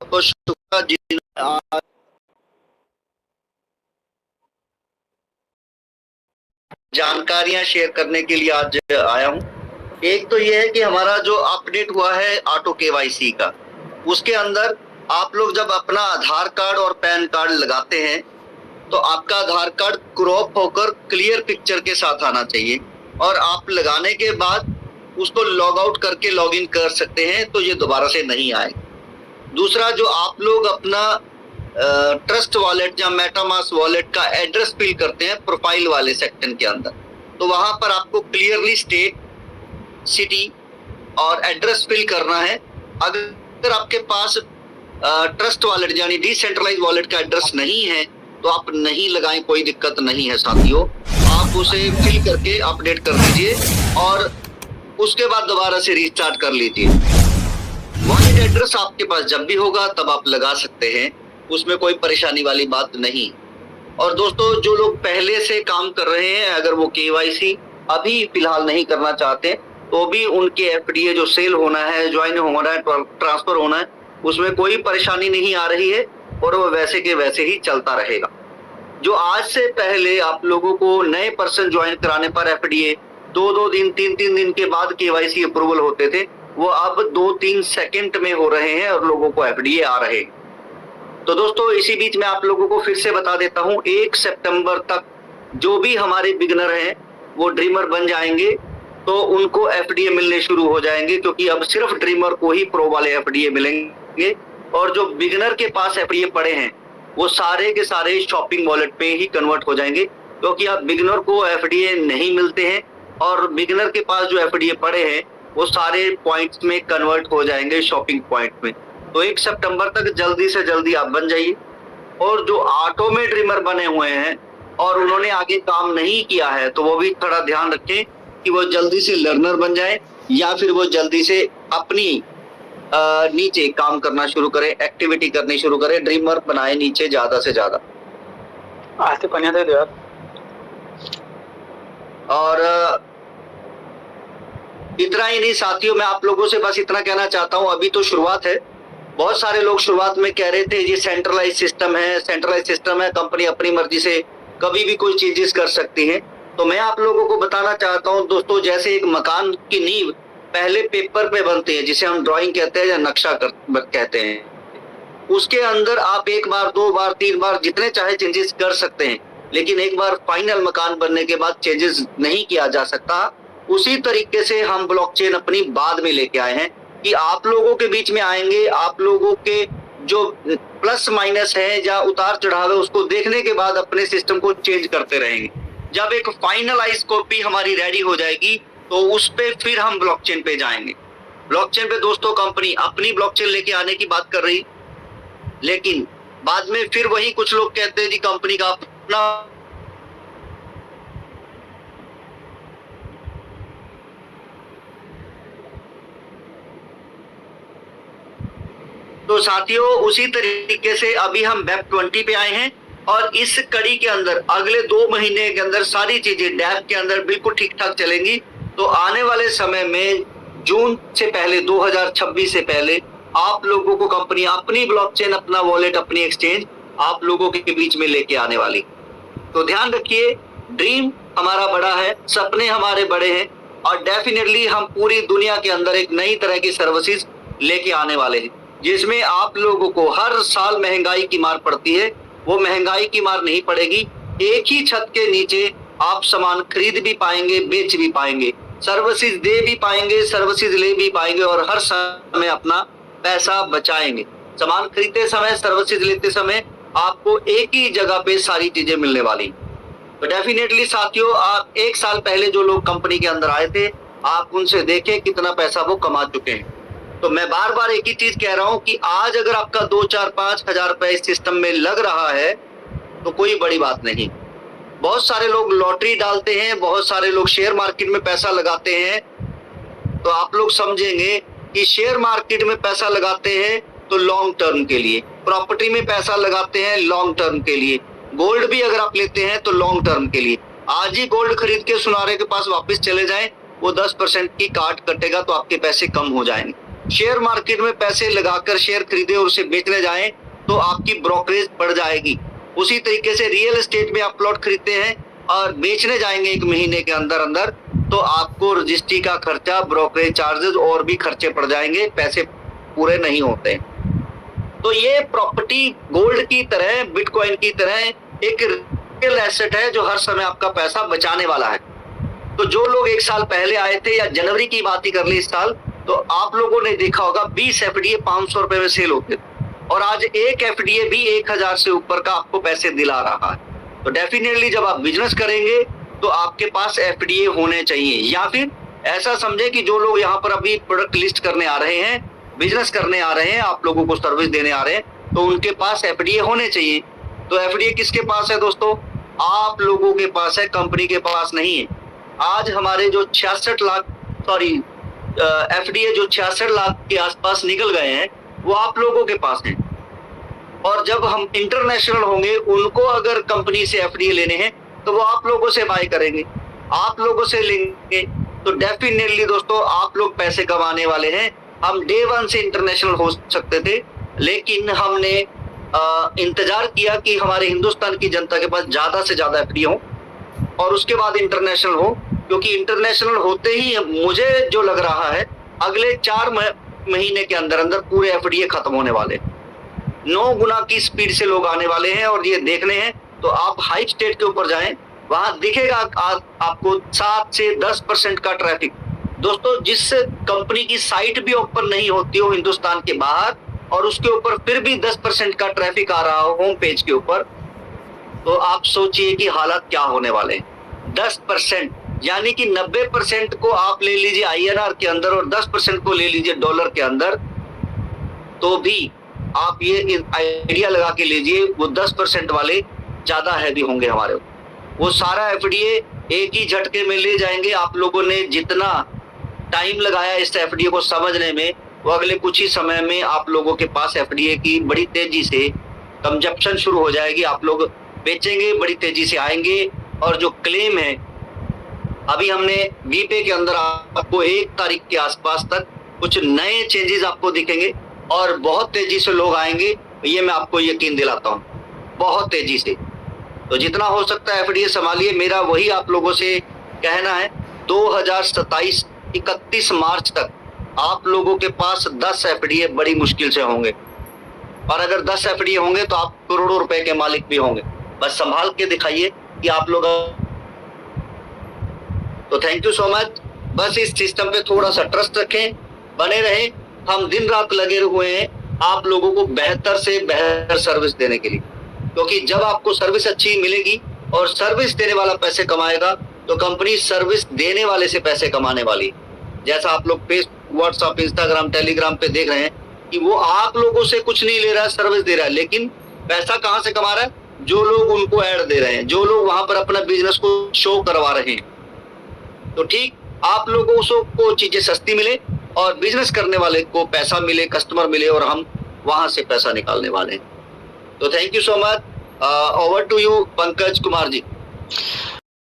बहुत शुक्रिया जी। जानकारियां शेयर करने के लिए आज आया हूं। एक तो ये है कि हमारा जो अपडेट हुआ है ऑटो केवाईसी का, उसके अंदर आप लोग जब अपना आधार कार्ड और पैन कार्ड लगाते हैं तो आपका आधार कार्ड क्रॉप होकर क्लियर पिक्चर के साथ आना चाहिए और आप लगाने के बाद उसको लॉग आउट करके लॉग इन कर सकते हैं, तो ये दोबारा से नहीं आएगा। दूसरा, जो आप लोग अपना ट्रस्ट वॉलेट या मेटामास्क वॉलेट का एड्रेस फिल करते हैं प्रोफाइल वाले सेक्शन के अंदर, तो वहां पर आपको क्लियरली स्टेट, सिटी और एड्रेस फिल करना है। अगर आपके पास ट्रस्ट वॉलेट यानी डिसेंट्रलाइज वॉलेट का एड्रेस नहीं है तो आप नहीं लगाएं, कोई दिक्कत नहीं है साथियों। आप उसे फिल करके अपडेट कर दीजिए और उसके बाद दोबारा से रिस्टार्ट कर लीजिए। वॉलेट एड्रेस आपके पास जब भी होगा तब आप लगा सकते हैं, उसमें कोई परेशानी वाली बात नहीं। और दोस्तों, जो लोग पहले से काम कर रहे हैं, अगर वो केवाईसी अभी फिलहाल नहीं करना चाहते तो भी उनके एफडीए जो सेल होना है, ज्वाइन होना है, ट्रांसफर होना है, उसमें कोई परेशानी नहीं आ रही है और वो वैसे के वैसे ही चलता रहेगा। जो आज से पहले आप लोगों को नए पर्सन ज्वाइन कराने पर एफडीए 2-2 दिन 3-3 दिन के बाद केवाईसी अप्रूवल होते थे, वो अब 2-3 सेकंड में हो रहे हैं और लोगों को एफडीए आ रहे हैं। तो दोस्तों, इसी बीच में आप लोगों को फिर से बता देता हूं, 1 सितंबर तक जो भी हमारे बिगनर हैं वो ड्रीमर बन जाएंगे तो उनको एफडीए मिलने शुरू हो जाएंगे, क्योंकि अब सिर्फ ड्रीमर को ही प्रो वाले एफडीए मिलेंगे। और जो बिगनर के पास एफडीए पड़े हैं वो सारे के सारे शॉपिंग वॉलेट पे ही कन्वर्ट हो जाएंगे, क्योंकि अब बिगनर को एफडीए नहीं मिलते हैं और बिगनर के पास जो एफडीए पड़े हैं वो सारे पॉइंट्स में कन्वर्ट हो जाएंगे शॉपिंग पॉइंट में। तो 1 सितंबर तक जल्दी से जल्दी आप बन जाइए। और जो ऑटो में ड्रीमर बने हुए हैं और उन्होंने आगे काम नहीं किया है तो वो भी थोड़ा ध्यान रखें कि वो जल्दी से लर्नर बन जाए या फिर वो जल्दी से अपनी नीचे काम करना शुरू करें, एक्टिविटी करनी शुरू करें, ड्रीमर बनाए नीचे ज्यादा से ज्यादा। और इतना ही नहीं साथियों, मैं आप लोगों से बस इतना कहना चाहता हूं, अभी तो शुरुआत है। बहुत सारे लोग शुरुआत में कह रहे थे ये सेंट्रलाइज सिस्टम है, सेंट्रलाइज सिस्टम है, कंपनी अपनी मर्जी से कभी भी कोई चीजेस कर सकती है। तो मैं आप लोगों को बताना चाहता हूं दोस्तों, जैसे एक मकान की नींव पहले पेपर पे बनती है, जिसे हम ड्राइंग कहते हैं या नक्शा कहते हैं, उसके अंदर आप 1 बार 2 बार 3 बार जितने चाहे चेंजेस कर सकते हैं, लेकिन एक बार फाइनल मकान बनने के बाद चेंजेस नहीं किया जा सकता। उसी तरीके से हम ब्लॉकचेन अपनी बाद में लेके आए हैं कि आप लोगों के बीच में आएंगे, आप लोगों के जो प्लस माइनस है या उतार चढ़ाव है उसको देखने के बाद अपने सिस्टम को चेंज करते रहेंगे। जब एक फाइनलाइज कॉपी हमारी रेडी हो जाएगी तो उस पे फिर हम ब्लॉकचेन पे जाएंगे। ब्लॉकचेन पे दोस्तों कंपनी अपनी ब्लॉकचेन लेके आने की बात कर रही, लेकिन बाद में फिर वही कुछ लोग कहते हैं जी कंपनी का अपना। तो साथियों, उसी तरीके से अभी हम वेब 20 पे आए हैं और इस कड़ी के अंदर अगले 2 महीने के अंदर सारी चीजें डैप के अंदर बिल्कुल ठीक ठाक चलेंगी। तो आने वाले समय में जून से पहले, 2026 से पहले आप लोगों को कंपनी अपनी ब्लॉकचेन, अपना वॉलेट, अपनी एक्सचेंज आप लोगों के बीच में लेके आने वाली। तो ध्यान रखिए, ड्रीम हमारा बड़ा है, सपने हमारे बड़े हैं और डेफिनेटली हम पूरी दुनिया के अंदर एक नई तरह की सर्विसेज लेके आने वाले हैं, जिसमें आप लोगों को हर साल महंगाई की मार पड़ती है, वो महंगाई की मार नहीं पड़ेगी। एक ही छत के नीचे आप सामान खरीद भी पाएंगे, बेच भी पाएंगे, सर्विसेज दे भी पाएंगे, सर्विसेज ले भी पाएंगे और हर समय अपना पैसा बचाएंगे। सामान खरीदते समय, सर्विसेज लेते समय आपको एक ही जगह पे सारी चीजें मिलने वाली। तो डेफिनेटली साथियों, आप 1 साल पहले जो लोग कंपनी के अंदर आए थे, आप उनसे देखें कितना पैसा वो कमा चुके हैं। तो मैं बार बार एक ही चीज कह रहा हूं कि आज अगर आपका 2, 4, 5 हजार रुपए इस सिस्टम में लग रहा है तो कोई बड़ी बात नहीं। बहुत सारे लोग लॉटरी डालते हैं, बहुत सारे लोग शेयर मार्केट में पैसा लगाते हैं। तो आप लोग समझेंगे कि शेयर मार्केट में पैसा लगाते हैं तो लॉन्ग टर्म के लिए, प्रॉपर्टी में पैसा लगाते हैं लॉन्ग टर्म के लिए, गोल्ड भी अगर आप लेते हैं तो लॉन्ग टर्म के लिए। आज ही गोल्ड खरीद के सुनारे के पास वापस चले जाएं, वो 10% की काट कटेगा तो आपके पैसे कम हो जाएंगे। शेयर मार्केट में पैसे लगाकर शेयर खरीदे और उसे बेचने जाएं तो आपकी ब्रोकरेज बढ़ जाएगी। उसी तरीके से रियल एस्टेट में आप प्लॉट खरीदते हैं और बेचने जाएंगे 1 महीने के अंदर अंदर, तो आपको रजिस्ट्री का खर्चा, ब्रोकरेज चार्जेस और भी खर्चे पड़ जाएंगे, पैसे पूरे नहीं होते। तो ये प्रॉपर्टी गोल्ड की तरह, बिटकॉइन की तरह एक रियल एसेट है जो हर समय आपका पैसा बचाने वाला है। तो जो लोग 1 साल पहले आए थे या जनवरी की बात ही कर ली इस साल, तो आप लोगों ने देखा होगा 20 एफडीए 500 रुपए में सेल होते और आज एक एफडीए भी 1000 से ऊपर का आपको पैसे दिला रहा है। तो डेफिनेटली जब आप बिजनेस करेंगे तो आपके पास एफडीए होने चाहिए, या फिर ऐसा समझे कि जो लोग यहाँ पर अभी प्रोडक्ट लिस्ट करने आ रहे हैं, बिजनेस करने आ रहे हैं, आप लोगों को सर्विस देने आ रहे हैं, तो उनके पास एफडीए होने चाहिए। तो एफडीए किसके पास है दोस्तों? आप लोगों के पास है, कंपनी के पास नहीं है। आज हमारे जो 66 लाख एफडीए जो 66 लाख के आसपास निकल गए हैं, वो आप लोगों के पास हैं। और जब हम इंटरनेशनल होंगे, उनको अगर कंपनी से एफडीए लेने हैं तो वो आप लोगों से बाय करेंगे, आप लोगों से लेंगे। तो डेफिनेटली दोस्तों आप लोग पैसे कमाने वाले हैं। हम डे 1 से इंटरनेशनल हो सकते थे, लेकिन हमने इंतजार किया कि हमारे हिंदुस्तान की जनता के पास ज्यादा से ज्यादा एफडीए हो और उसके बाद इंटरनेशनल हो, क्योंकि इंटरनेशनल होते ही मुझे जो लग रहा है अगले 4 महीने के अंदर अंदर पूरे एफडीए खत्म होने वाले, 9 गुना की स्पीड से लोग आने वाले हैं। और ये देखने हैं तो आप हाइप स्टेट के ऊपर जाएं, वहां दिखेगा आपको 7 से 10% का ट्रैफिक। दोस्तों जिस कंपनी की साइट भी ओपन नहीं होती हो हिंदुस्तान के बाहर और उसके ऊपर फिर भी 10% का ट्रैफिक आ रहा हो होम पेज के ऊपर, तो आप सोचिए कि हालात क्या होने वाले हैं। 10% यानी कि 90% को आप ले लीजिए आईएनआर के अंदर और 10% को ले लीजिए डॉलर के अंदर, तो भी आप ये आइडिया लगा के लीजिए वो 10% वाले ज्यादा हैवी होंगे हमारे। वो सारा एफडीए एक ही झटके में ले जाएंगे। आप लोगों ने जितना टाइम लगाया इस एफडीए को समझने में, वो अगले कुछ ही समय में आप लोगों के पास एफडीए की बड़ी तेजी से कंजप्शन शुरू हो जाएगी। आप लोग बेचेंगे, बड़ी तेजी से आएंगे। और जो क्लेम है, अभी हमने वीपे के अंदर आपको 1 तारीख के आसपास तक कुछ नए चेंजेस आपको दिखेंगे और बहुत तेजी से लोग आएंगे, ये मैं आपको यकीन दिलाता हूँ, बहुत तेजी से। तो जितना हो सकता है एफडीए संभालिए। मेरा वही आप लोगों से कहना है। 2027 31 मार्च तक आप लोगों के पास 10 एफडीए बड़ी मुश्किल से होंगे, और अगर 10 एफडीए होंगे तो आप करोड़ों रुपए के मालिक भी होंगे। बस संभाल के दिखाइए कि आप लोग। तो थैंक यू सो मच। बस इस सिस्टम पे थोड़ा सा ट्रस्ट रखें, बने रहें। हम दिन रात लगे हुए हैं आप लोगों को बेहतर से बेहतर सर्विस देने के लिए, क्योंकि जब आपको सर्विस अच्छी मिलेगी और सर्विस देने वाला पैसे कमाएगा तो कंपनी सर्विस देने वाले से पैसे कमाने वाली। जैसा आप लोग फेसबुक, व्हाट्सएप, इंस्टाग्राम, टेलीग्राम पे देख रहे हैं कि वो आप लोगों से कुछ नहीं ले रहा है, सर्विस दे रहा है, लेकिन पैसा कहां से कमा रहा है? जो लोग उनको ऐड दे रहे हैं, जो लोग वहां पर अपना बिजनेस को शो करवा रहे हैं। तो ठीक आप लोगों को चीजें सस्ती मिले और बिजनेस करने वाले को पैसा मिले, कस्टमर मिले, और हम वहां से पैसा निकालने वाले हैं। तो thank you so much. Over to you Pankaj Kumar ji.